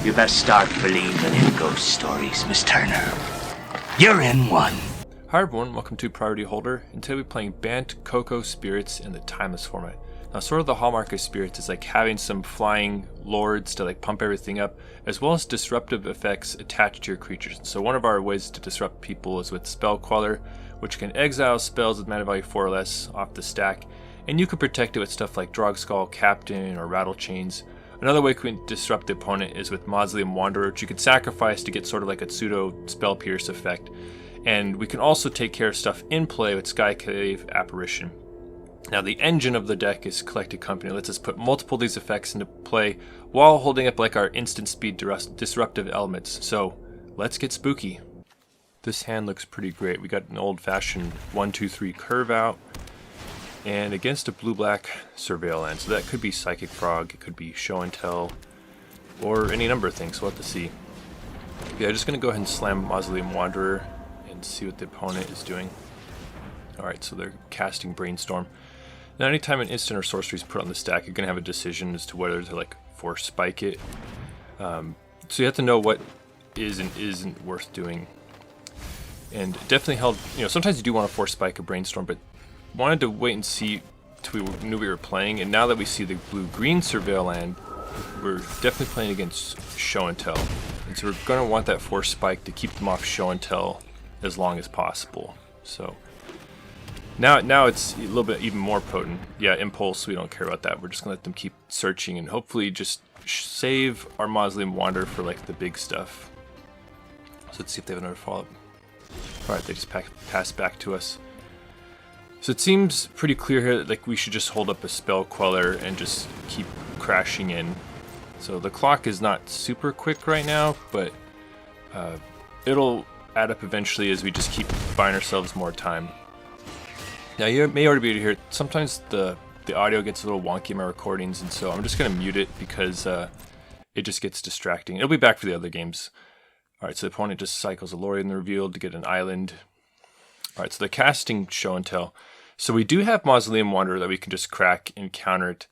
You best start believing in ghost stories, Miss Turner. You're in one. Hi everyone, welcome to Priority Holder, and today we're playing Bant, CoCo, Spirits in the Timeless format. Now sort of the hallmark of Spirits is like having some flying lords to like pump everything up, as well as disruptive effects attached to your creatures. So one of our ways to disrupt people is with Spell Queller, which can exile spells with mana value 4 or less off the stack, and you can protect it with stuff like Drogskol Captain or Rattlechains. Another way you can disrupt the opponent is with Mausoleum Wanderer, which you can sacrifice to get sort of like a pseudo spell pierce effect. And we can also take care of stuff in play with Skyclave Apparition. Now the engine of the deck is Collected Company. It lets us put multiple of these effects into play while holding up like our instant speed disruptive elements. So let's get spooky. This hand looks pretty great. We got an old-fashioned 1-2-3 curve out, and against a blue-black Surveil land. So that could be Psychic Frog, it could be Show and Tell, or any number of things. We'll have to see. Yeah, I'm just going to go ahead and slam Mausoleum Wanderer and see what the opponent is doing. Alright, so they're casting Brainstorm. Now anytime an instant or sorcery is put on the stack, you're going to have a decision as to whether to like force spike it. So you have to know what is and isn't worth doing. And definitely held, sometimes you do want to force spike a Brainstorm, but wanted to wait and see till we knew we were playing. And now that we see the blue-green Surveil land, we're definitely playing against Show and Tell. And so we're going to want that force spike to keep them off Show and Tell as long as possible. So now it's a little bit even more potent. Yeah, Impulse, we don't care about that. We're just going to let them keep searching and hopefully just save our Mausoleum Wanderer for like the big stuff. So let's see if they have another follow-up. Alright, they just pass back to us. So it seems pretty clear here that like we should just hold up a Spell Queller and just keep crashing in. So the clock is not super quick right now, but it'll add up eventually as we just keep buying ourselves more time. Now you may already be able to hear it. Sometimes the audio gets a little wonky in my recordings, and so I'm just going to mute it because it just gets distracting. It'll be back for the other games. Alright, so the opponent just cycles a Lorien in the reveal to get an island. Alright, so they're casting Show and Tell. So we do have Mausoleum Wanderer that we can just crack and counter it,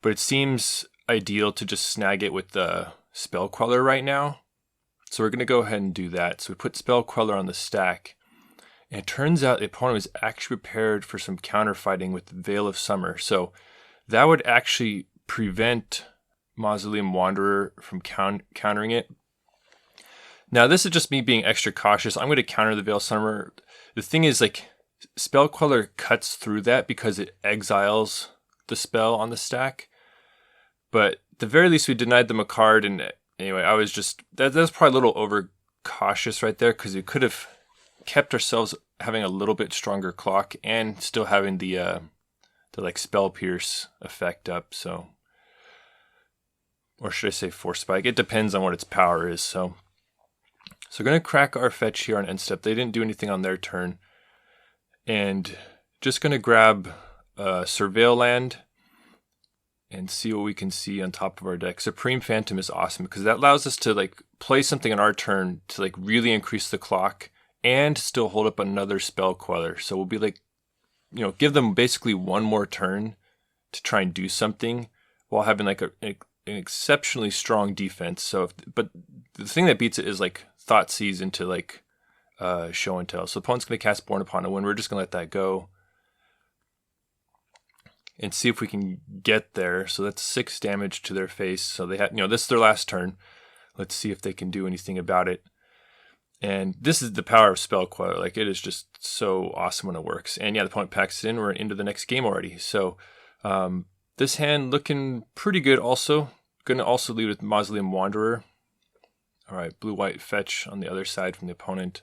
but it seems ideal to just snag it with the Spell Queller right now. So we're going to go ahead and do that. So we put Spell Queller on the stack, and it turns out the opponent was actually prepared for some counter fighting with Veil of Summer. So that would actually prevent Mausoleum Wanderer from countering it. Now this is just me being extra cautious. I'm going to counter the Veil of Summer. The thing is, like, Spell Queller cuts through that because it exiles the spell on the stack. But at the very least, we denied them a card. And anyway, I was just that's probably a little over cautious right there, because we could have kept ourselves having a little bit stronger clock and still having the like spell pierce effect up. So, or should I say force spike? It depends on what its power is. So we're going to crack our fetch here on end step. They didn't do anything on their turn. And just going to grab Surveil land and see what we can see on top of our deck. Supreme Phantom is awesome because that allows us to like play something on our turn to like really increase the clock and still hold up another Spell Queller. So we'll be like, give them basically one more turn to try and do something while having like an exceptionally strong defense. So, but the thing that beats it is like Thoughtseize into like Show and Tell. So the opponent's going to cast Born Upon a Wind. We're just going to let that go and see if we can get there. So that's 6 damage to their face. So they had, this is their last turn. Let's see if they can do anything about it. And this is the power of Spell Queller. Like, it is just so awesome when it works. And yeah, the opponent packs it in. We're into the next game already. So this hand looking pretty good also. Going to also lead with Mausoleum Wanderer. All right, blue-white fetch on the other side from the opponent.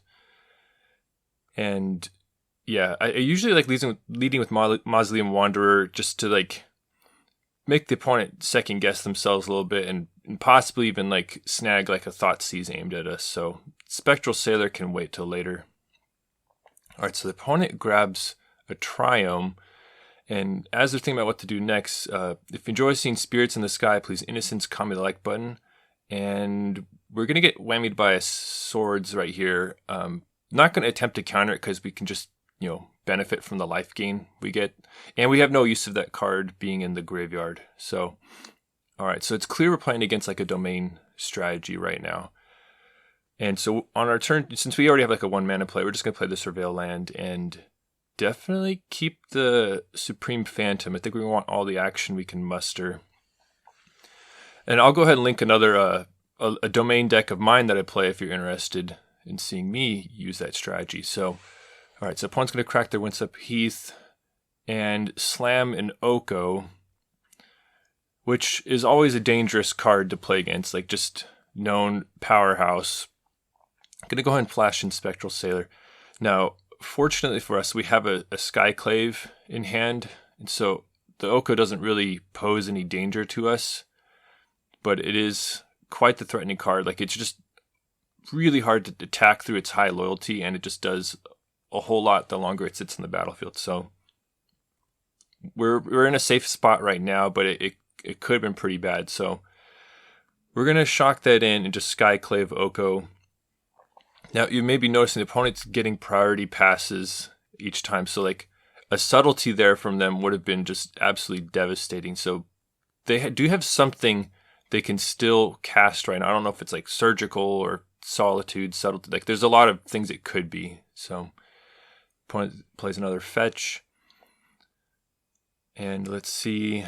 And yeah, I usually like leading with Mausoleum Wanderer just to like make the opponent second guess themselves a little bit and possibly even like snag like a Thoughtseize aimed at us. So Spectral Sailor can wait till later. All right, so the opponent grabs a Triome, and as they're thinking about what to do next, if you enjoy seeing spirits in the sky, please Innocence, comment the like button. And we're going to get whammied by a swords right here. Not going to attempt to counter it because we can just, benefit from the life gain we get. And we have no use of that card being in the graveyard. So, Alright, so it's clear we're playing against like a domain strategy right now. And so on our turn, since we already have like a 1 mana play, we're just going to play the Surveil land and definitely keep the Supreme Phantom. I think we want all the action we can muster. And I'll go ahead and link another a domain deck of mine that I play if you're interested in seeing me use that strategy. So, alright, so opponent's going to crack their Windswept Heath and slam an CoCo, which is always a dangerous card to play against, like just known powerhouse. I'm going to go ahead and flash in Spectral Sailor. Now, fortunately for us, we have a Skyclave in hand, and so the CoCo doesn't really pose any danger to us, but it is quite the threatening card. Like, it's just really hard to attack through its high loyalty, and it just does a whole lot the longer it sits in the battlefield. So we're in a safe spot right now, but it could have been pretty bad. So we're going to shock that in and just Skyclave CoCo. Now, you may be noticing the opponent's getting priority passes each time. So, like, a subtlety there from them would have been just absolutely devastating. So, they do have something they can still cast right now. I don't know if it's, like, Surgical or Solitude, Subtlety. Like, there's a lot of things it could be. So, opponent plays another fetch. And let's see.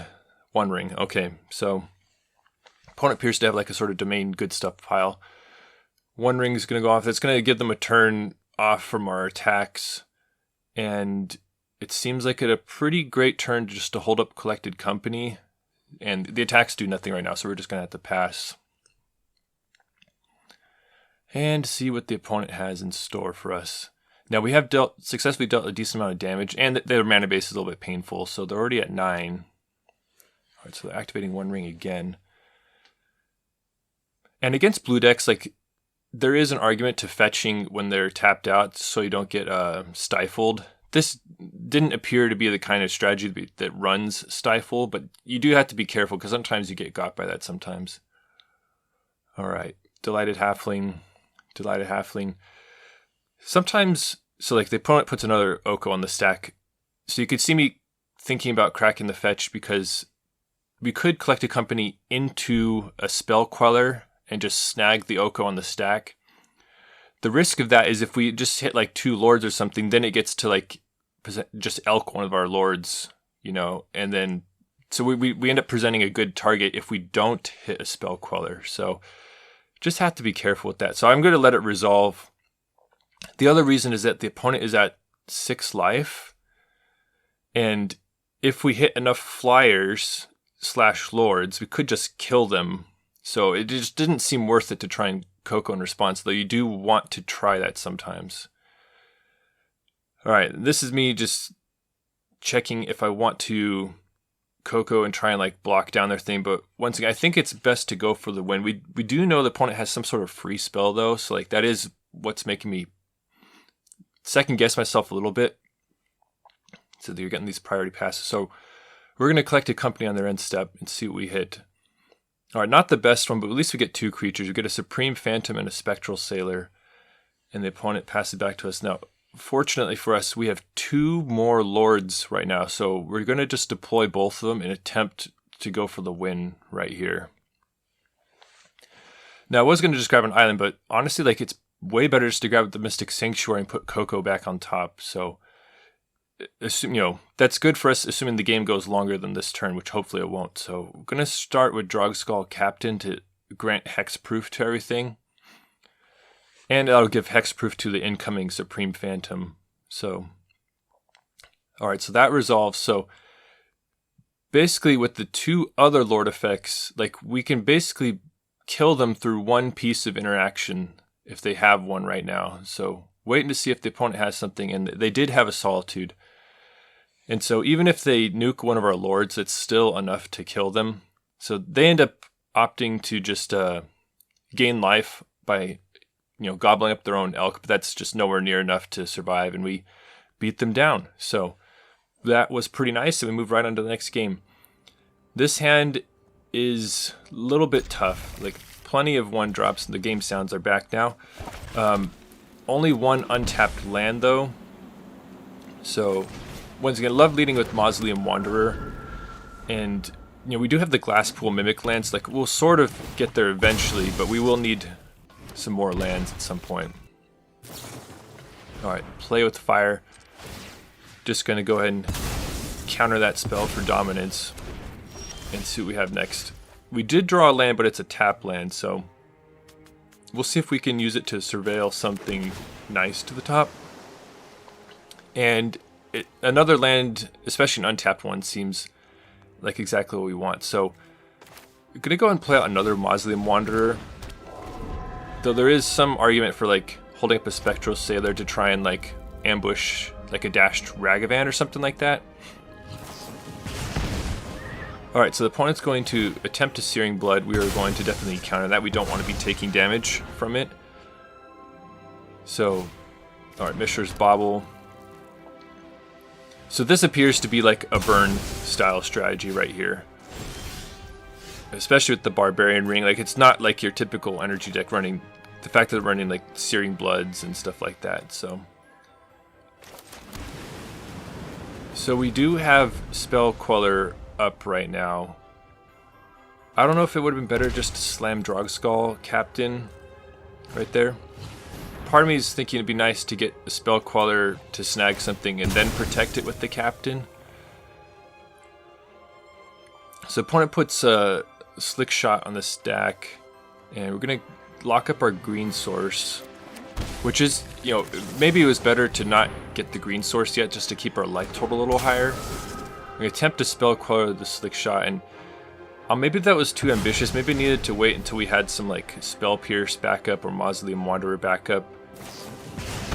One Ring. Okay, so opponent appears to have, like, a sort of domain good stuff pile. One Ring is going to go off. That's going to give them a turn off from our attacks. And it seems like a pretty great turn just to hold up Collected Company. And the attacks do nothing right now, so we're just going to have to pass. And see what the opponent has in store for us. Now, we have successfully dealt a decent amount of damage, and their mana base is a little bit painful, so they're already at 9. Alright, so they're activating One Ring again. And against blue decks, like, there is an argument to fetching when they're tapped out so you don't get stifled. This didn't appear to be the kind of strategy that runs stifle, but you do have to be careful because sometimes you get got by that sometimes. Alright, Delighted Halfling. Delighted Halfling. Sometimes, so like the opponent puts another CoCo on the stack. So you could see me thinking about cracking the fetch because we could collect a company into a Spell Queller and just snag the CoCo on the stack. The risk of that is if we just hit like 2 lords or something, then it gets to like just elk one of our lords, you know, and then so we end up presenting a good target if we don't hit a Spell Queller. So just have to be careful with that. So I'm going to let it resolve. The other reason is that the opponent is at 6 life, and if we hit enough flyers / lords, we could just kill them. So it just didn't seem worth it to try and CoCo in response, though you do want to try that sometimes. Alright, this is me just checking if I want to CoCo and try and like block down their thing, but once again, I think it's best to go for the win. We do know the opponent has some sort of free spell though, so like that is what's making me second guess myself a little bit. So you're getting these priority passes. So we're going to collect a company on their end step and see what we hit. Alright, not the best one, but at least we get 2 creatures. We get a Supreme Phantom and a Spectral Sailor, and the opponent passes it back to us. Now, fortunately for us, we have 2 more lords right now, so we're going to just deploy both of them and attempt to go for the win right here. Now, I was going to just grab an island, but honestly, like, it's way better just to grab the Mystic Sanctuary and put CoCo back on top. So, assume, you know, that's good for us, assuming the game goes longer than this turn, which hopefully it won't. So, we're going to start with Drogskol Captain to grant hexproof to everything. And that'll give hexproof to the incoming Supreme Phantom. So, alright, so that resolves. So, basically with the 2 other Lord effects, like, we can basically kill them through 1 piece of interaction if they have one right now. So, waiting to see if the opponent has something, and they did have a Solitude. And so even if they nuke one of our lords, it's still enough to kill them. So they end up opting to just gain life by, you know, gobbling up their own elk, but that's just nowhere near enough to survive, and we beat them down. So that was pretty nice, and we move right on to the next game. This hand is a little bit tough. Like, plenty of 1-drops, and the game sounds are back now. Only 1 untapped land, though. So, once again, love leading with Mausoleum Wanderer. And we do have the Glasspool Mimic lands. Like, we'll sort of get there eventually, but we will need some more lands at some point. Alright, play with fire. Just gonna go ahead and counter that spell for dominance and see what we have next. We did draw a land, but it's a tap land, so we'll see if we can use it to surveil something nice to the top. And another land, especially an untapped one, seems like exactly what we want. So we're gonna go and play out another Mausoleum Wanderer. Though there is some argument for like holding up a Spectral Sailor to try and like ambush like a dashed Ragavan or something like that. Alright, so the opponent's going to attempt a Searing Blood. We are going to definitely counter that. We don't want to be taking damage from it. So, alright, Mishra's Bauble. So this appears to be like a burn style strategy right here. Especially with the Barbarian Ring. Like, it's not like your typical energy deck running, the fact that they're running like Searing Bloods and stuff like that, so. So we do have Spell Queller up right now. I don't know if it would have been better just to slam Drogskol Captain right there. Part of me is thinking it'd be nice to get the Spell Queller to snag something and then protect it with the Captain. So opponent puts a Slick Shot on the stack, and we're gonna lock up our green source, which is, maybe it was better to not get the green source yet, just to keep our life total a little higher. We're gonna attempt to Spell Queller the Slick Shot, and maybe that was too ambitious. Maybe I needed to wait until we had some like Spell Pierce backup or Mausoleum Wanderer backup,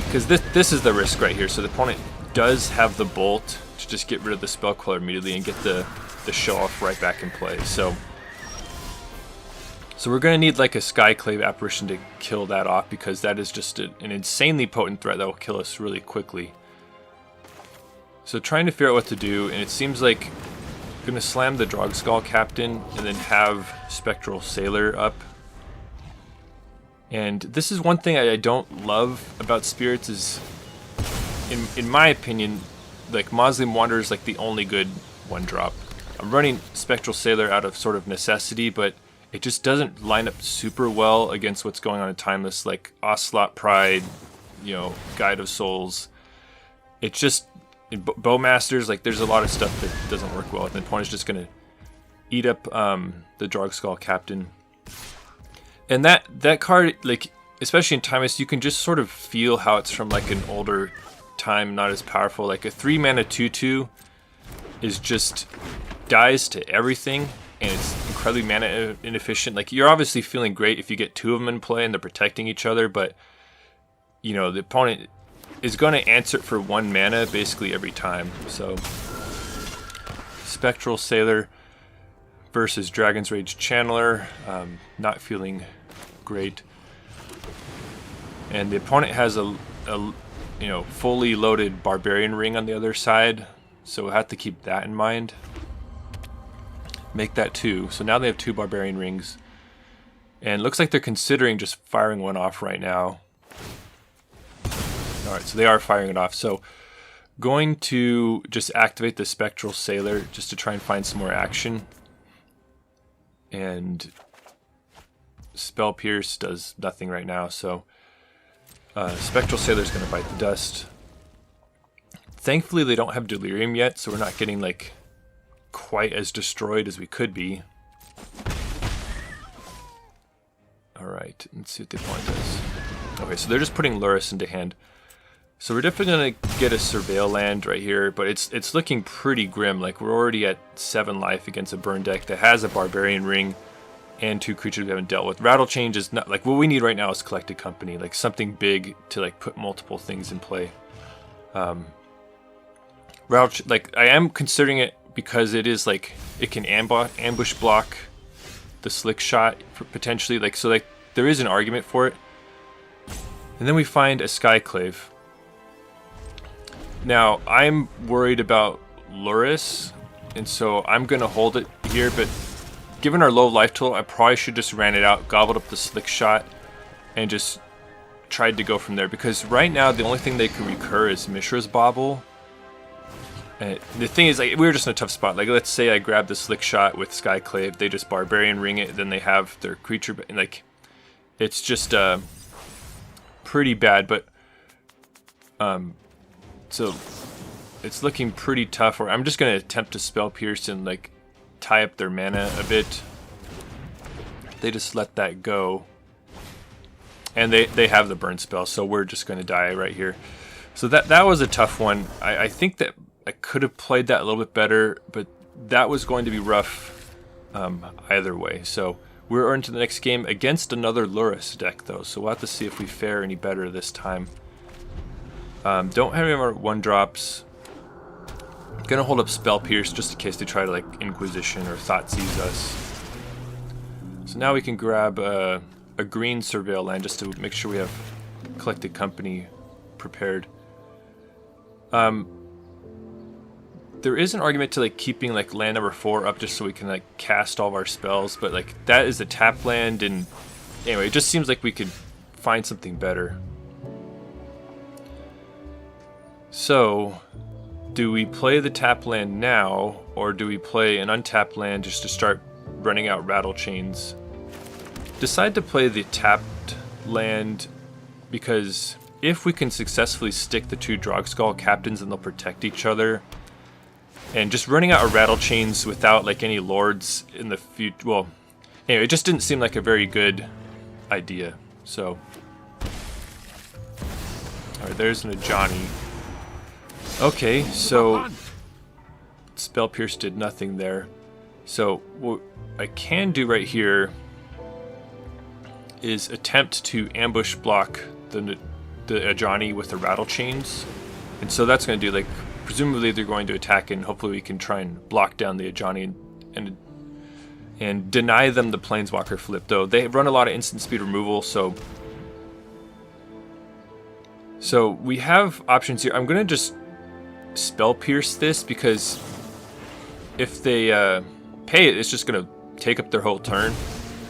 because this is the risk right here. So the opponent does have the Bolt to just get rid of the Spell Queller immediately and get the show off right back in play. So we're going to need like a Skyclave Apparition to kill that off, because that is just an insanely potent threat that will kill us really quickly. So trying to figure out what to do, and it seems like I'm going to slam the Drogskol Captain and then have Spectral Sailor up. And this is one thing I don't love about Spirits is, in my opinion, like Mausoleum Wanderer is like the only good one drop. I'm running Spectral Sailor out of sort of necessity, but it just doesn't line up super well against what's going on in Timeless, like Ocelot Pride, Guide of Souls. It's just, in Bowmasters, like there's a lot of stuff that doesn't work well, and the opponent's just going to eat up the Drogskol Captain. And that card, like, especially in Timeless, you can just sort of feel how it's from like an older time, not as powerful. Like a 3-mana 2/2 is just dies to everything, and it's incredibly mana inefficient. Like, you're obviously feeling great if you get 2 of them in play and they're protecting each other, but the opponent is going to answer it for 1 mana basically every time. So Spectral Sailor versus Dragon's Rage Channeler, not feeling great. And the opponent has a fully loaded Barbarian Ring on the other side, so we'll have to keep that in mind. Make that 2. So now they have 2 Barbarian Rings. And it looks like they're considering just firing one off right now. Alright, so they are firing it off. So going to just activate the Spectral Sailor just to try and find some more action. And Spell Pierce does nothing right now, so Spectral Sailor is going to bite the dust. Thankfully they don't have Delirium yet, so we're not getting like quite as destroyed as we could be. Alright, let's see what the opponent does. Okay, so they're just putting Lurrus into hand. So we're definitely going to get a Surveil land right here, but it's looking pretty grim. Like, we're already at 7 life against a burn deck that has a Barbarian Ring and 2 creatures we haven't dealt with. Rattlechains is not, like, what we need right now is Collected Company, like something big to like put multiple things in play. Like, I am considering it because it is like, it can ambush block the Slick Shot potentially, like, so like there is an argument for it. And then we find a Skyclave. Now, I'm worried about Lurrus, and so I'm going to hold it here, but given our low life total, I probably should just ran it out, gobbled up the Slick Shot, and just tried to go from there, because right now the only thing they can recur is Mishra's Bauble. And the thing is, like, we were just in a tough spot. Like, let's say I grab the Slick Shot with Skyclave, they just Barbarian Ring it, then they have their creature, and like, it's just pretty bad. But so it's looking pretty tough. Or I'm just gonna attempt to Spell Pierce and like tie up their mana a bit. They just let that go, and they have the burn spell, so we're just gonna die right here. So that was a tough one. I think that I could have played that a little bit better, but that was going to be rough either way. So we're on to the next game against another Lurrus deck, though. So we'll have to see if we fare any better this time. Don't have any more 1-drops. Gonna hold up Spell Pierce just in case they try to like Inquisition or Thought Seize us. So now we can grab a green Surveil land just to make sure we have Collected Company prepared. There is an argument to like keeping like land number 4 up just so we can like cast all of our spells, but like that is a tap land, and anyway, it just seems like we could find something better. So, do we play the tap land now, or do we play an untapped land just to start running out Rattlechains? Decide to play the tapped land because if we can successfully stick the 2 Drogskol Captains, and they'll protect each other. And just running out of Rattlechains without like any lords in the future, well, anyway, it just didn't seem like a very good idea. So, alright, there's an Ajani. Okay, so Spell Pierce did nothing there. So what I can do right here is attempt to ambush block the Ajani with the Rattlechains. And so that's going to do like, presumably they're going to attack, and hopefully we can try and block down the Ajani and deny them the Planeswalker flip. Though they run a lot of instant speed removal, so we have options here. I'm gonna just Spell Pierce this because if they pay it, it's just gonna take up their whole turn.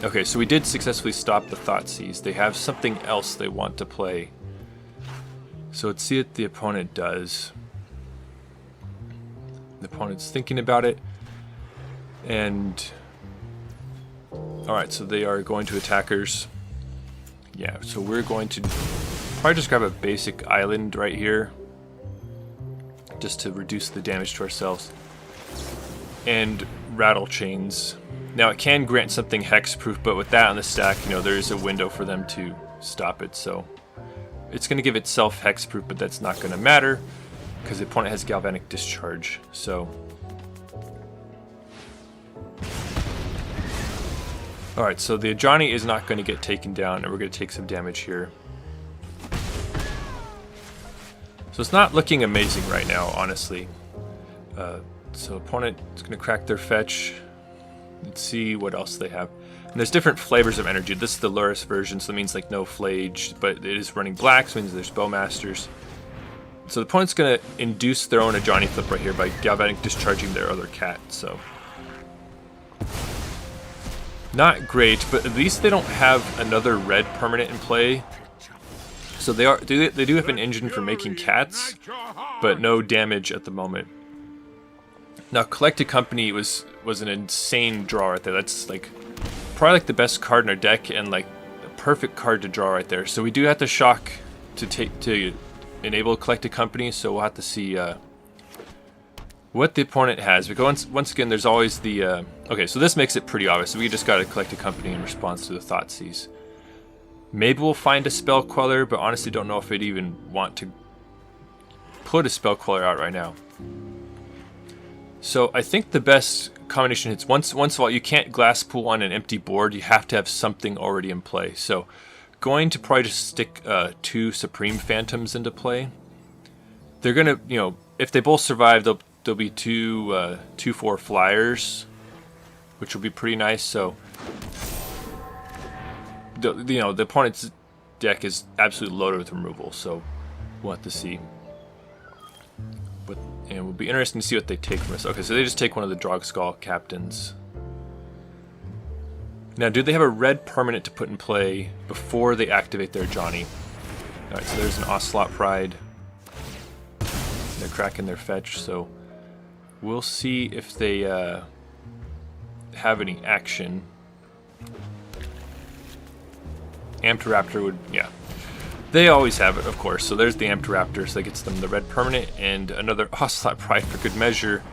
Okay, so we did successfully stop the Thought Seize. They have something else they want to play. So let's see what the opponent does. The opponent's thinking about it, and alright, so they are going to attackers. Yeah, so we're going to probably just grab a basic island right here just to reduce the damage to ourselves. And Rattlechains. Now it can grant something hexproof, but with that on the stack, you know, there is a window for them to stop it, so it's going to give itself hexproof, but that's not going to matter because the opponent has Galvanic Discharge. So, alright, so the Ajani is not going to get taken down, and we're going to take some damage here. So it's not looking amazing right now, honestly. So opponent is going to crack their fetch. Let's see what else they have. And there's different flavors of energy. This is the Lurrus version, so that means like no Flage, but it is running black, so it means there's Bowmasters. So the opponent's going to induce their own Ajani flip right here by Galvanic Discharging their other cat, so not great, but at least they don't have another red permanent in play. So they do have an engine for making cats, but no damage at the moment. Now Collected Company was an insane draw right there. That's like probably like the best card in our deck, and like the perfect card to draw right there. So we do have to shock to enable Collected Company, so we'll have to see what the opponent has. Because once again, there's always the okay, so this makes it pretty obvious. We just got a Collected Company in response to the Thought Seize. Maybe we'll find a Spell Queller, but honestly don't know if I'd even want to put a Spell Queller out right now. So I think the best combination hits, once of all, you can't Glasspool on an empty board. You have to have something already in play. So going to probably just stick 2 Supreme Phantoms into play. They're gonna, you know, if they both survive, there'll be 2/4 flyers, which will be pretty nice. So the opponent's deck is absolutely loaded with removal. So we'll have to see. And it will be interesting to see what they take from us. Okay, so they just take one of the Drogskol Captains. Now, do they have a red permanent to put in play before they activate their Ajani? Alright, so there's an Ocelot Pride. They're cracking their fetch, so We'll see if they have any action. Amped Raptor would, yeah. They always have it, of course. So there's the Amped Raptor, so that gets them the red permanent and another Ocelot Pride for good measure.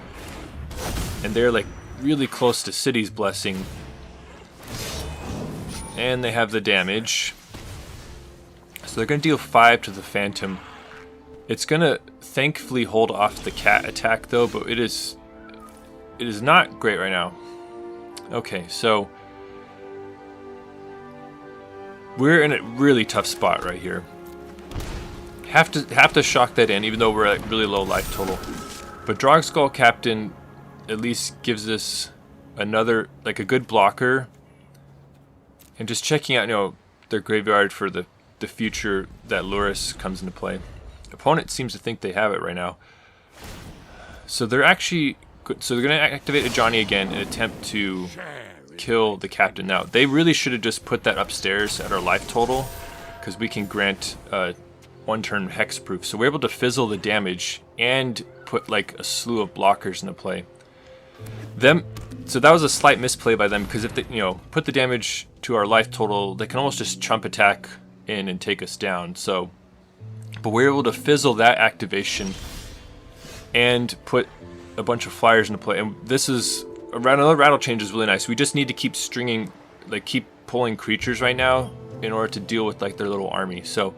And they're like really close to City's Blessing. And they have the damage. So they're going to deal 5 to the Phantom. It's going to thankfully hold off the cat attack though, but it is not great right now. Okay, so we're in a really tough spot right here. Have to shock that in, even though we're at really low life total. But Drogskol Captain at least gives us another, like, a good blocker. And just checking out, you know, their graveyard for the future that Luris comes into play. Opponent seems to think they have it right now. So they're actually, so they're going to activate a Johnny again and attempt to kill the captain. Now, they really should have just put that upstairs at our life total, because we can grant 1 turn hexproof. So we're able to fizzle the damage and put like a slew of blockers into play. So that was a slight misplay by them, because if they, you know, put the damage to our life total, they can almost just chump attack in and take us down. So, but we're able to fizzle that activation and put a bunch of flyers into play. And this is another Rattlechains is really nice. We just need to keep stringing, like keep pulling creatures right now in order to deal with like their little army. So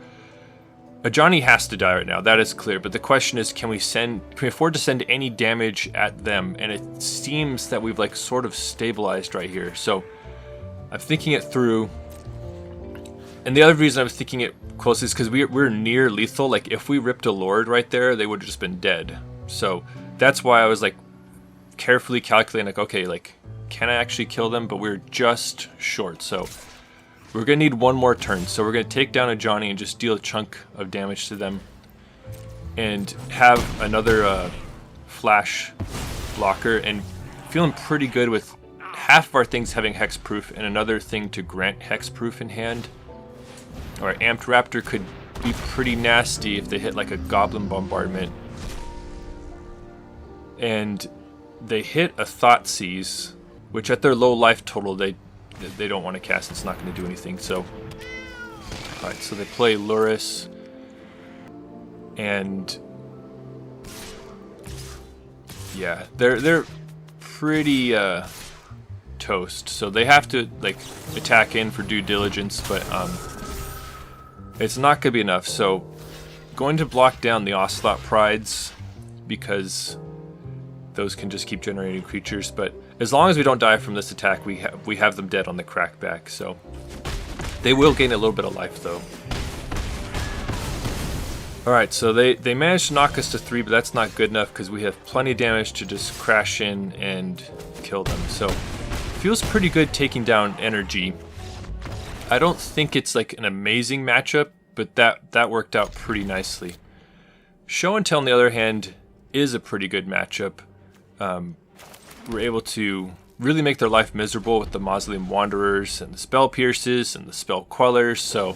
a Johnny has to die right now, that is clear. But the question is, can we afford to send any damage at them? And it seems that we've like sort of stabilized right here. So I'm thinking it through. And the other reason I was thinking it close is because we're near lethal. Like if we ripped a Lord right there, they would have just been dead. So that's why I was like carefully calculating, like, okay, like, can I actually kill them? But we're just short. So we're going to need 1 more turn. So we're going to take down a Johnny and just deal a chunk of damage to them. And have another flash blocker. And feeling pretty good with half of our things having hexproof and another thing to grant hexproof in hand. Alright, Amped Raptor could be pretty nasty if they hit like a Goblin Bombardment. And they hit a Thoughtseize, which at their low life total they don't want to cast. It's not going to do anything. So, all right. So they play Luris, and yeah, they're pretty toast. So they have to like attack in for due diligence, but it's not going to be enough. So going to block down the Ocelot Prides, because those can just keep generating creatures. But as long as we don't die from this attack, we have them dead on the crackback. So they will gain a little bit of life though. Alright, so they managed to knock us to 3, but that's not good enough because we have plenty of damage to just crash in and kill them. So feels pretty good taking down energy. I don't think it's like an amazing matchup, but that worked out pretty nicely. Show and Tell, on the other hand, is a pretty good matchup. We're able to really make their life miserable with the Mausoleum Wanderers and the Spell Pierces and the Spell Quellers. So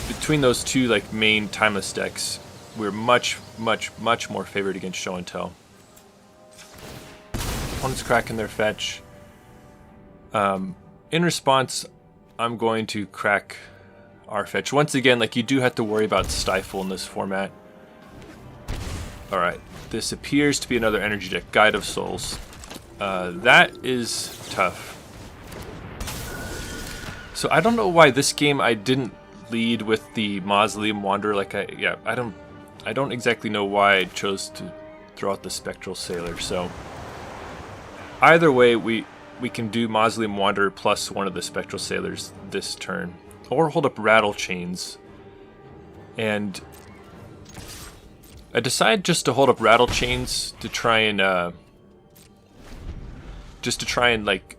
between those two like main timeless decks, we're much more favored against Show and Tell. Opponent's cracking their fetch. In response, I'm going to crack our fetch. Once again, like, you do have to worry about Stifle in this format. Alright, this appears to be another energy deck, Guide of Souls. That is tough. So I don't know why this game I didn't lead with the Mausoleum Wanderer. Like, I don't exactly know why I chose to throw out the Spectral Sailor. So either way, we can do Mausoleum Wanderer plus one of the Spectral Sailors this turn, or hold up Rattlechains. And I decided just to hold up Rattlechains to try and like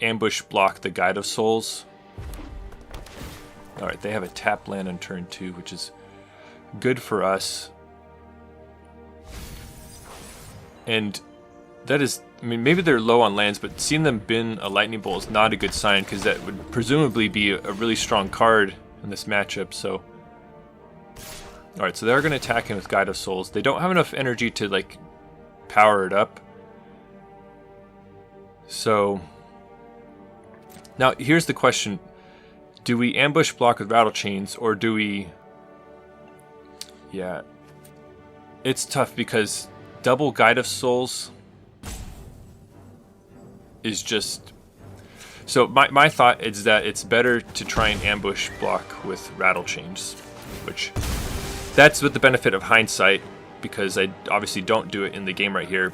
ambush block the Guide of Souls. Alright, they have a tap land on turn 2, which is good for us. And that is, I mean, maybe they're low on lands, but seeing them bin a Lightning Bolt is not a good sign, because that would presumably be a really strong card in this matchup. So Alright, so they're going to attack him with Guide of Souls. They don't have enough energy to, like, power it up. So, now here's the question. Do we ambush block with Rattlechains, or do we... Yeah. It's tough because double Guide of Souls is just... So my thought is that it's better to try and ambush block with Rattlechains, which that's with the benefit of hindsight, because I obviously don't do it in the game right here.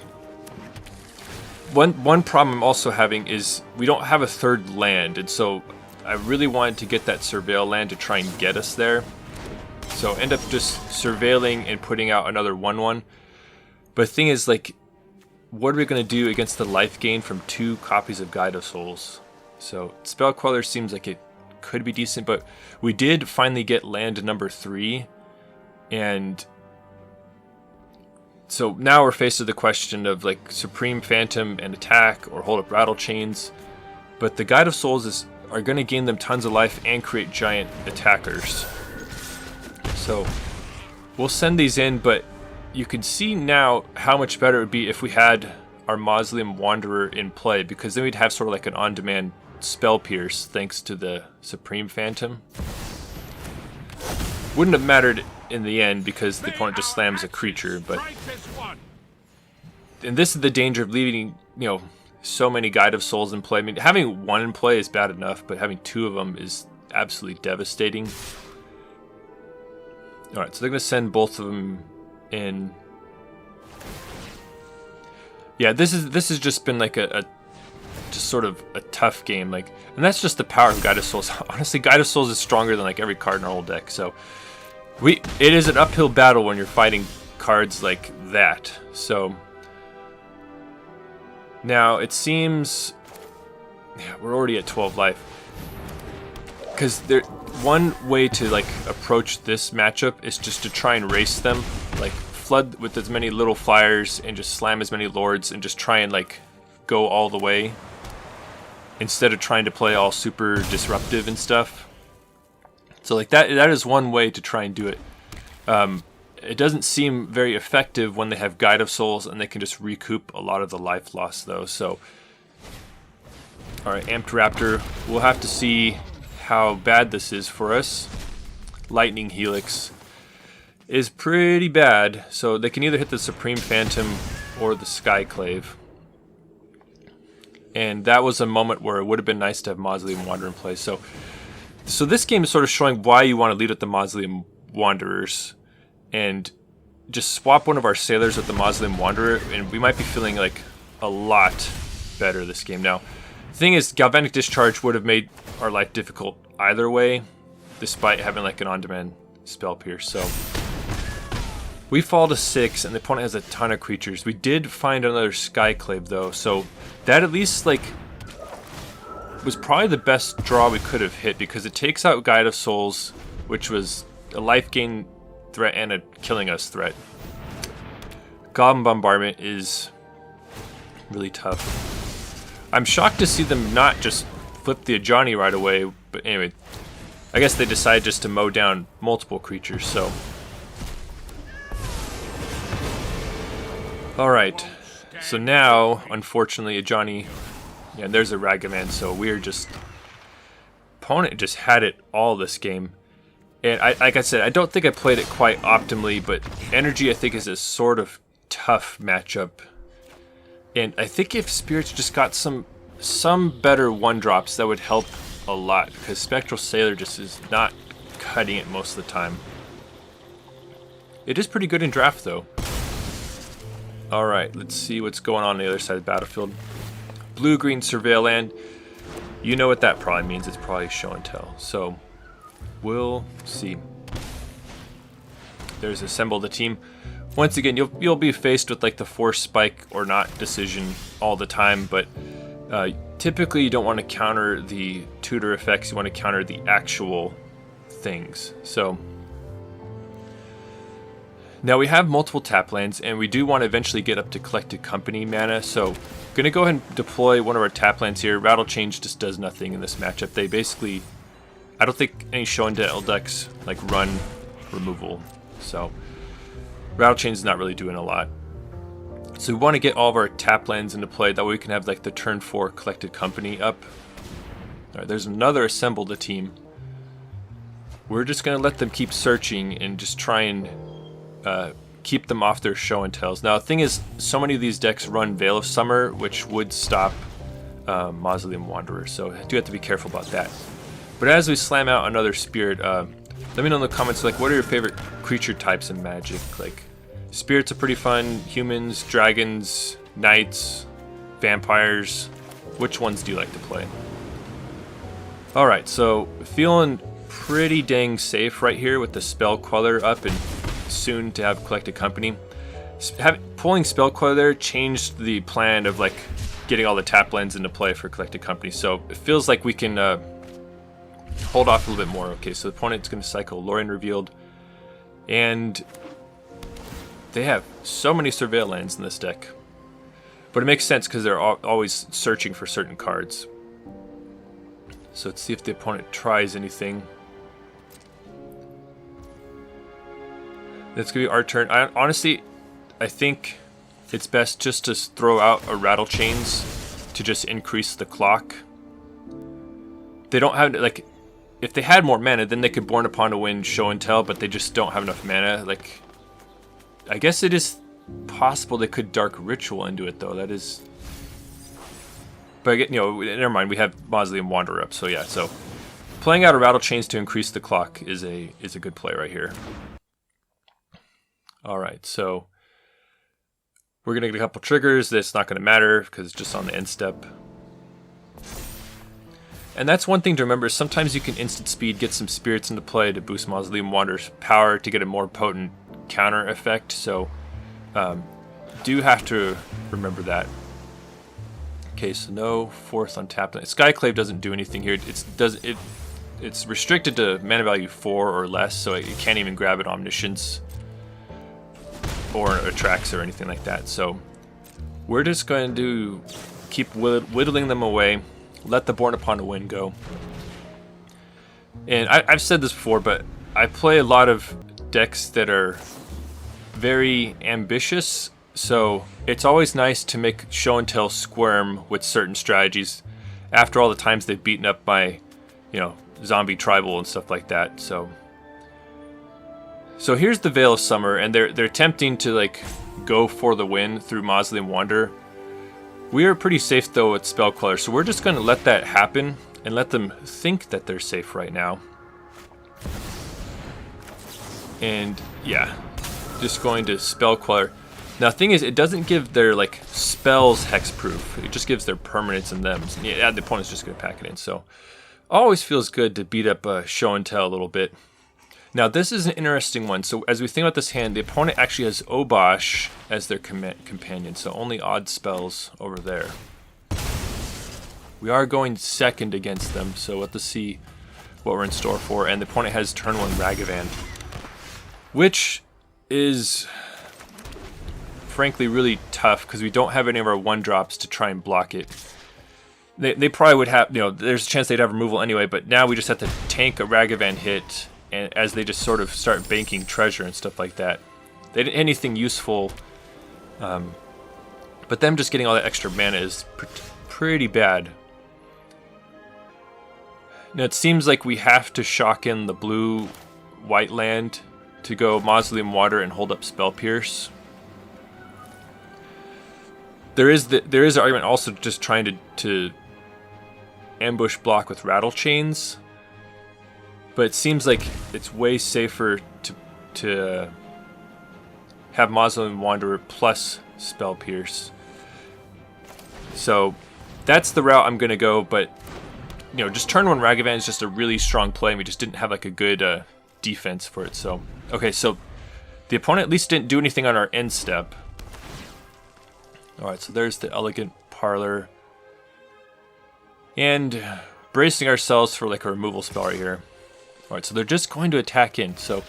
One problem I'm also having is we don't have a third land, and so I really wanted to get that surveil land to try and get us there. So end up just surveilling and putting out another 1/1. But the thing is, like, what are we going to do against the life gain from 2 copies of Guide of Souls? So Spell Queller seems like it could be decent, but we did finally get land number 3. And so now we're faced with the question of, like, Supreme Phantom and attack, or hold up Rattlechains. But the Guide of Souls are going to gain them tons of life and create giant attackers. So we'll send these in, but you can see now how much better it would be if we had our Mausoleum Wanderer in play, because then we'd have sort of like an on-demand spell pierce thanks to the Supreme Phantom. Wouldn't have mattered in the end because the opponent just slams a creature, but... And this is the danger of leaving, you know, so many Guide of Souls in play. I mean, having 1 in play is bad enough, but having 2 of them is absolutely devastating. Alright, so they're going to send both of them in. Yeah, this has just been like a just sort of a tough game, like, and that's just the power of Guide of Souls. Honestly, Guide of Souls is stronger than like every card in our whole deck, so it is an uphill battle when you're fighting cards like that. So now it seems, yeah, we're already at 12 life. Because one way to, like, approach this matchup is just to try and race them, like flood with as many little flyers and just slam as many lords and just try and, like, go all the way instead of trying to play all super disruptive and stuff. So, like, that is one way to try and do it. It doesn't seem very effective when they have Guide of Souls and they can just recoup a lot of the life loss, though. So, alright, Amped Raptor, we'll have to see how bad this is for us. Lightning Helix is pretty bad, so they can either hit the Supreme Phantom or the Skyclave. And that was a moment where it would have been nice to have Mausoleum Wanderer in play. So this game is sort of showing why you want to lead with the Mausoleum Wanderers and just swap one of our sailors with the Mausoleum Wanderer, and we might be feeling like a lot better this game now. The thing is, Galvanic Discharge would have made our life difficult either way, despite having like an on-demand spell pierce. So we fall to 6, and the opponent has a ton of creatures. We did find another Skyclave though, so that at least, like, was probably the best draw we could have hit, because it takes out Guide of Souls, which was a life gain threat and a killing us threat. Goblin Bombardment is really tough. I'm shocked to see them not just flip the Ajani right away, but anyway, I guess they decided just to mow down multiple creatures, so. Alright, so now, unfortunately, Ajani, yeah, there's a Ragavan, so we're just, opponent just had it all this game. And like I said, I don't think I played it quite optimally, but Energy, I think, is a sort of tough matchup. And I think if Spirits just got some better 1-drops, that would help a lot, because Spectral Sailor just is not cutting it most of the time. It is pretty good in draft, though. Alright, let's see what's going on the other side of the battlefield. Blue-green Surveil Land. You know what that probably means. It's probably show and tell. So, we'll see. There's Assemble the Team. Once again, you'll be faced with like the force spike or not decision all the time, but typically you don't want to counter the tutor effects, you want to counter the actual things. So now we have multiple tap lands, and we do want to eventually get up to Collected Company mana, so I'm going to go ahead and deploy one of our tap lands here. Rattlechains just does nothing in this matchup. They basically, I don't think any show and tell decks like run removal. So Rattlechains is not really doing a lot. So we want to get all of our tap lands into play. That way we can have like the turn 4 Collected Company up. Alright, there's another assembled team. We're just going to let them keep searching and just try and keep them off their show and tells. Now the thing is, so many of these decks run Veil of Summer, which would stop Mausoleum Wanderer. So I do have to be careful about that. But as we slam out another spirit, let me know in the comments, like, what are your favorite creature types in Magic? Like, spirits are pretty fun. Humans, dragons, knights, vampires. Which ones do you like to play? Alright, so feeling pretty dang safe right here with the Spell Queller up and soon to have Collected Company. Pulling Spell Queller changed the plan of like getting all the tap lands into play for Collected Company. So it feels like we can hold off a little bit more. Okay, so the opponent's going to cycle Lorien Revealed. And they have so many Surveil lands in this deck. But it makes sense because they're always searching for certain cards. So let's see if the opponent tries anything. That's going to be our turn. Honestly, I think it's best just to throw out a Rattlechains to just increase the clock. They don't have, like, if they had more mana, then they could Born Upon a Wind, Show and Tell, but they just don't have enough mana. Like, I guess it is possible they could Dark Ritual into it, though. That is... But, you know, never mind, we have Mausoleum Wanderer up, so yeah. So, playing out a Rattlechains to increase the clock is a good play right here. Alright, so... We're going to get a couple triggers. That's not going to matter, because it's just on the end step. And that's one thing to remember. Sometimes you can instant speed, get some spirits into play to boost Mausoleum Wanderer's power to get a more potent counter effect. So, do have to remember that. Okay, so no fourth on tap. Skyclave doesn't do anything here. It's restricted to mana value 4 or less, so it can't even grab an Omniscience or Attracts or anything like that. So we're just going to keep whittling them away. Let the Born Upon a Wind go. And I've said this before, but I play a lot of decks that are very ambitious, so it's always nice to make Show and Tell squirm with certain strategies after all the times they've beaten up my, you know, zombie tribal and stuff like that. So here's the Veil of Summer, and they're attempting to like go for the win through Mausoleum Wanderer. We are pretty safe though with Spell Queller, so we're just going to let that happen and let them think that they're safe right now. And yeah, just going to Spell Queller. Now the thing is, it doesn't give their like spells hexproof. It just gives their permanents in them. Yeah, the opponent's just going to pack it in. So always feels good to beat up Show and Tell a little bit. Now this is an interesting one. So as we think about this hand, the opponent actually has Obosh as their companion, so only odd spells over there. We are going second against them, so let's see what we're in store for. And the opponent has turn 1 Ragavan, which is frankly really tough because we don't have any of our 1-drops to try and block it. They probably would have, you know, there's a chance they'd have removal anyway, but now we just have to tank a Ragavan hit, and as they just sort of start banking treasure and stuff like that. They didn't anything useful, but them just getting all that extra mana is pretty bad. Now it seems like we have to shock in the blue-white land to go Mausoleum Wanderer and hold up Spell Pierce. There is an argument also just trying to ambush block with Rattlechains. But it seems like it's way safer to have Mausoleum Wanderer plus Spell Pierce. So that's the route I'm going to go, but you know, just turn 1 Ragavan is just a really strong play, and we just didn't have like a good defense for it. So okay, so the opponent at least didn't do anything on our end step. Alright, so there's the Elegant Parlor. And bracing ourselves for like a removal spell right here. Alright, so they're just going to attack in, so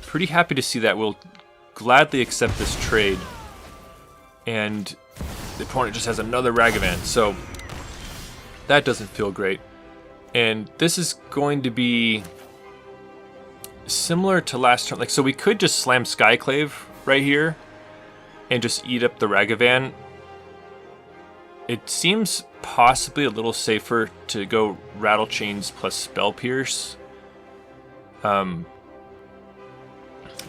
pretty happy to see that. We'll gladly accept this trade. And the opponent just has another Ragavan, so that doesn't feel great. And this is going to be similar to last turn, like, so we could just slam Skyclave right here and just eat up the Ragavan. It seems possibly a little safer to go Rattlechains plus Spell Pierce.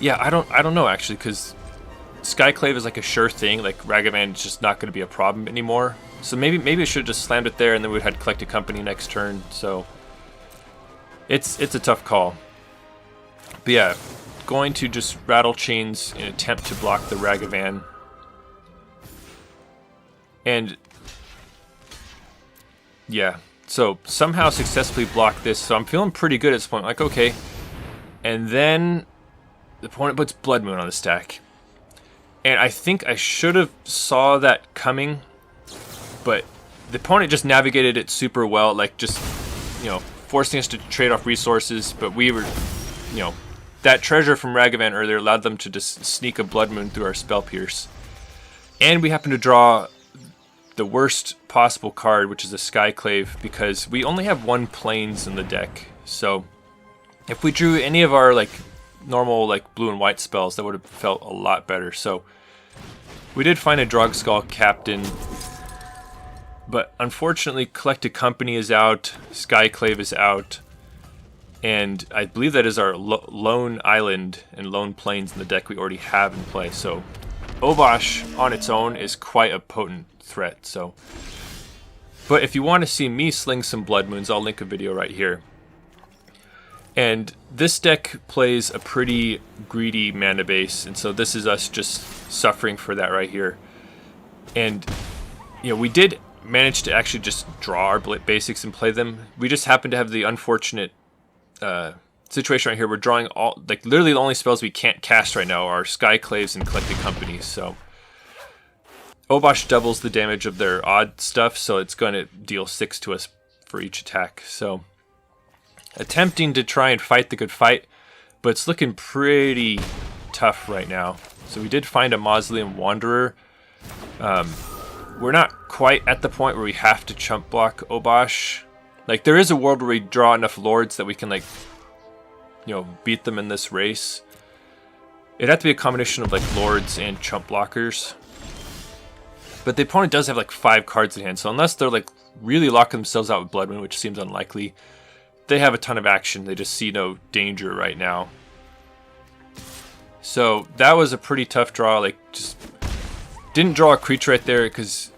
Yeah, I don't know actually, because Skyclave is like a sure thing. Like Ragavan is just not going to be a problem anymore. So maybe I should have just slammed it there, and then we had Collected Company next turn. So it's a tough call. But yeah, going to just Rattlechains in attempt to block the Ragavan. And yeah, so somehow successfully block this. So I'm feeling pretty good at this point. Like, okay. And then the opponent puts Blood Moon on the stack. And I think I should have saw that coming, but the opponent just navigated it super well, like just, you know, forcing us to trade off resources. But we were, you know, that treasure from Ragavan earlier allowed them to just sneak a Blood Moon through our Spell Pierce. And we happen to draw the worst possible card, which is a Skyclave, because we only have 1 Plains in the deck. So if we drew any of our like normal like blue and white spells, that would have felt a lot better. So we did find a Drogskol Captain, but unfortunately Collected Company is out, Skyclave is out, and I believe that is our lone island and lone plains in the deck we already have in play. So Obosh on its own is quite a potent threat. So, but if you want to see me sling some Blood Moons, I'll link a video right here. And this deck plays a pretty greedy mana base, and so this is us just suffering for that right here. And, you know, we did manage to actually just draw our basics and play them. We just happen to have the unfortunate situation right here. We're drawing all, like, literally the only spells we can't cast right now are Skyclaves and Collected Companies. So Obosh doubles the damage of their odd stuff, so it's going to deal 6 to us for each attack. So attempting to try and fight the good fight, but it's looking pretty tough right now. So we did find a Mausoleum Wanderer. We're not quite at the point where we have to chump block Obosh. Like, there is a world where we draw enough lords that we can, like, you know, beat them in this race. It'd have to be a combination of like lords and chump blockers. But the opponent does have like 5 cards in hand, so unless they're like really locking themselves out with Blood Moon, which seems unlikely, they have a ton of action. They just see no danger right now. So that was a pretty tough draw. Like, just didn't draw a creature right there because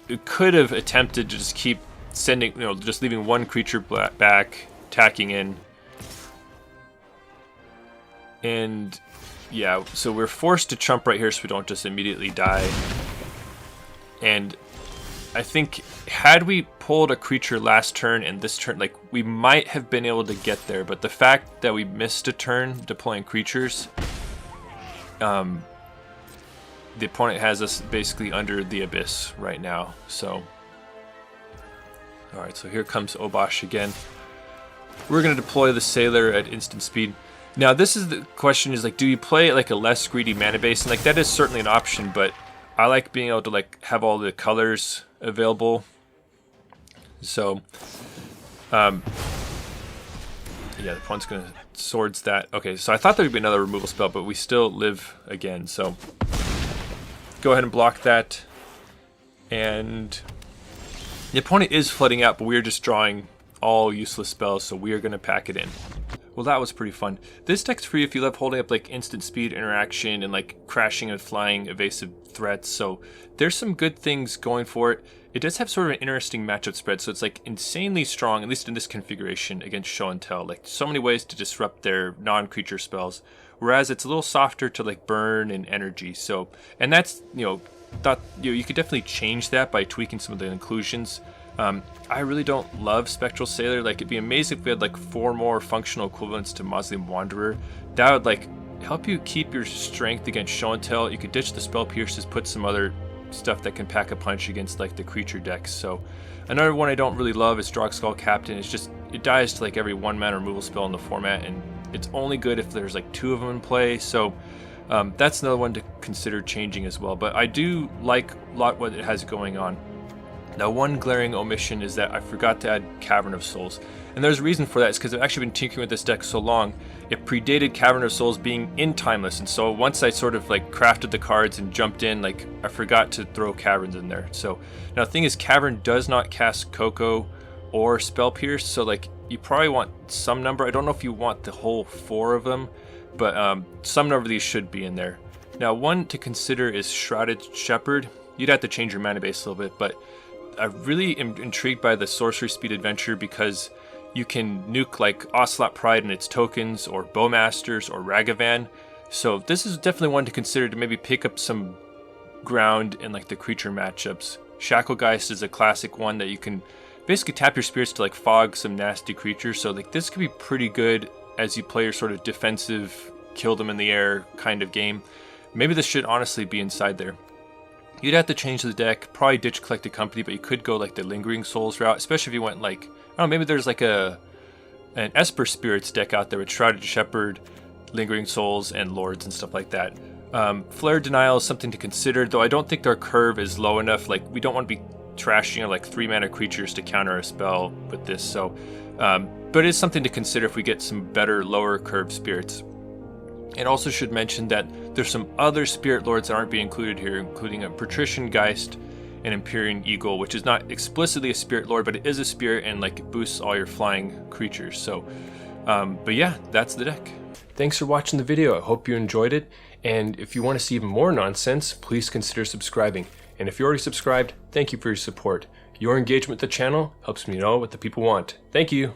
it could have attempted to just keep sending, you know, just leaving 1 creature back, attacking in. And yeah, so we're forced to chump right here so we don't just immediately die. And I think had we pulled a creature last turn and this turn, like, we might have been able to get there, but the fact that we missed a turn deploying creatures, the opponent has us basically under the abyss right now. So alright, so here comes Obosh again. We're going to deploy the Sailor at instant speed. Now this is the question, is like, do you play like a less greedy mana base? And like, that is certainly an option, but I like being able to like have all the colors available. So yeah, the opponent's gonna swords that. Okay, so I thought there would be another removal spell, but we still live again. So go ahead and block that. And the opponent is flooding out, but we are just drawing all useless spells, so we are gonna pack it in. Well, that was pretty fun. This deck's free if you love holding up like instant speed interaction and like crashing and flying evasive threats. So there's some good things going for it. It does have sort of an interesting matchup spread, so it's like insanely strong, at least in this configuration, against Show and Tell. Like, so many ways to disrupt their non-creature spells, whereas it's a little softer to like burn and energy. So, and that's, you know, you could definitely change that by tweaking some of the inclusions. I really don't love Spectral Sailor. Like, it'd be amazing if we had like 4 more functional equivalents to Mausoleum Wanderer. That would like help you keep your strength against Show and Tell. You could ditch the Spell Pierces, put some other stuff that can pack a punch against like the creature decks. So another one I don't really love is Drogskol Captain. It's just, it dies to like every 1 mana removal spell in the format, and it's only good if there's like 2 of them in play. So that's another one to consider changing as well. But I do like a lot what it has going on. Now, one glaring omission is that I forgot to add Cavern of Souls. And there's a reason for that. It's because I've actually been tinkering with this deck so long. It predated Cavern of Souls being in Timeless. And so once I sort of like crafted the cards and jumped in, like I forgot to throw Caverns in there. So now the thing is, Cavern does not cast CoCo or Spell Pierce. So like you probably want some number. I don't know if you want the whole 4 of them, but some number of these should be in there. Now, one to consider is Shrouded Shepherd. You'd have to change your mana base a little bit, but I really am intrigued by the Sorcery Speed Adventure because you can nuke like Ocelot Pride and its tokens, or Bowmasters, or Ragavan. So this is definitely one to consider to maybe pick up some ground in like the creature matchups. Shacklegeist is a classic one that you can basically tap your spirits to like fog some nasty creatures. So like this could be pretty good as you play your sort of defensive, kill them in the air kind of game. Maybe this should honestly be inside there. You'd have to change the deck, probably ditch Collected Company, but you could go like the Lingering Souls route, especially if you went like, I don't know, maybe there's like an Esper Spirits deck out there with Shrouded Shepherd, Lingering Souls, and Lords and stuff like that. Flare Denial is something to consider, though I don't think their curve is low enough. Like, we don't want to be trashing like 3 mana creatures to counter a spell with this, so but it is something to consider if we get some better lower curve spirits. And also should mention that there's some other Spirit Lords that aren't being included here, including a Patrician Geist and Empyrean Eagle, which is not explicitly a Spirit Lord, but it is a spirit and like it boosts all your flying creatures. So, but yeah, that's the deck. Thanks for watching the video. I hope you enjoyed it. And if you want to see even more nonsense, please consider subscribing. And if you're already subscribed, thank you for your support. Your engagement with the channel helps me know what the people want. Thank you.